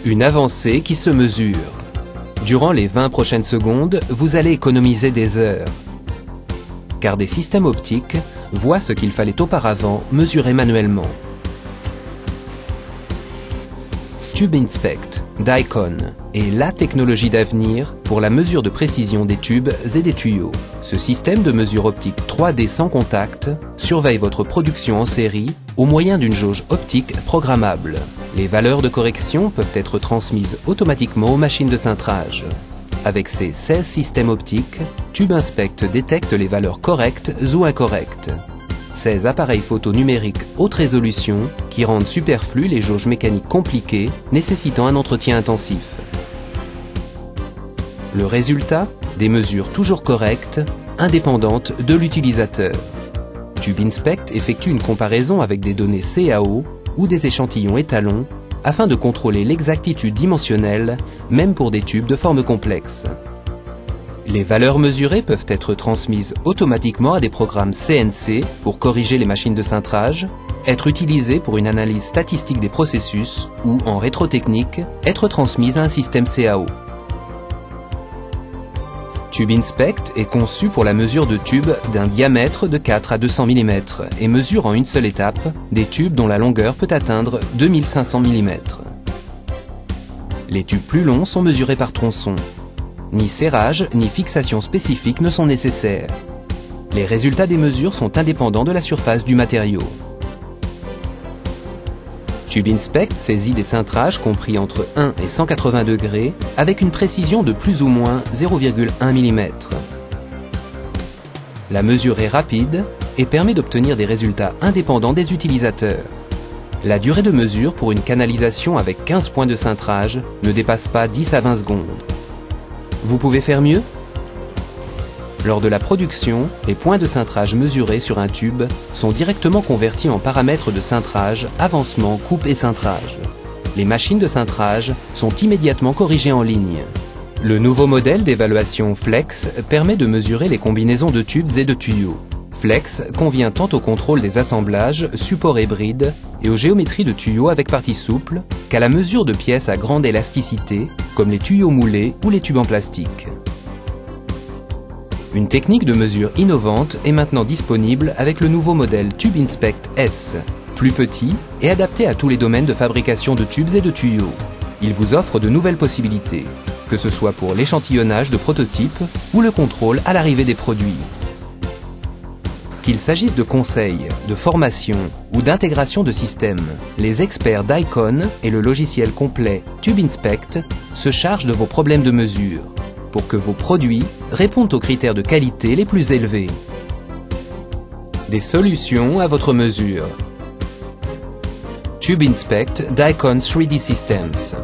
Une avancée qui se mesure. Durant les 20 prochaines secondes, vous allez économiser des heures. Car des systèmes optiques voient ce qu'il fallait auparavant mesurer manuellement. TubeInspect d'Icon est la technologie d'avenir pour la mesure de précision des tubes et des tuyaux. Ce système de mesure optique 3D sans contact surveille votre production en série au moyen d'une jauge optique programmable. Les valeurs de correction peuvent être transmises automatiquement aux machines de cintrage. Avec ces 16 systèmes optiques, TubeInspect détecte les valeurs correctes ou incorrectes. 16 appareils photo numériques haute résolution qui rendent superflues les jauges mécaniques compliquées nécessitant un entretien intensif. Le résultat? Des mesures toujours correctes, indépendantes de l'utilisateur. TubeInspect effectue une comparaison avec des données CAO ou des échantillons étalons afin de contrôler l'exactitude dimensionnelle, même pour des tubes de forme complexe. Les valeurs mesurées peuvent être transmises automatiquement à des programmes CNC pour corriger les machines de cintrage, être utilisées pour une analyse statistique des processus ou, en rétrotechnique, être transmises à un système CAO. TubeInspect est conçu pour la mesure de tubes d'un diamètre de 4 à 200 mm et mesure en une seule étape des tubes dont la longueur peut atteindre 2500 mm. Les tubes plus longs sont mesurés par tronçon. Ni serrage, ni fixation spécifique ne sont nécessaires. Les résultats des mesures sont indépendants de la surface du matériau. TubeInspect saisit des cintrages compris entre 1 et 180 degrés avec une précision de plus ou moins 0,1 mm. La mesure est rapide et permet d'obtenir des résultats indépendants des utilisateurs. La durée de mesure pour une canalisation avec 15 points de cintrage ne dépasse pas 10 à 20 secondes. Vous pouvez faire mieux? Lors de la production, les points de cintrage mesurés sur un tube sont directement convertis en paramètres de cintrage, avancement, coupe et cintrage. Les machines de cintrage sont immédiatement corrigées en ligne. Le nouveau modèle d'évaluation Flex permet de mesurer les combinaisons de tubes et de tuyaux. Flex convient tant au contrôle des assemblages, supports et brides, et aux géométries de tuyaux avec parties souples, qu'à la mesure de pièces à grande élasticité, comme les tuyaux moulés ou les tubes en plastique. Une technique de mesure innovante est maintenant disponible avec le nouveau modèle TubeInspect S, plus petit et adapté à tous les domaines de fabrication de tubes et de tuyaux. Il vous offre de nouvelles possibilités, que ce soit pour l'échantillonnage de prototypes ou le contrôle à l'arrivée des produits. Qu'il s'agisse de conseils, de formation ou d'intégration de systèmes, les experts d'Icon et le logiciel complet TubeInspect se chargent de vos problèmes de mesure pour que vos produits répondent aux critères de qualité les plus élevés. Des solutions à votre mesure. TubeInspect d'Icon 3D Systems.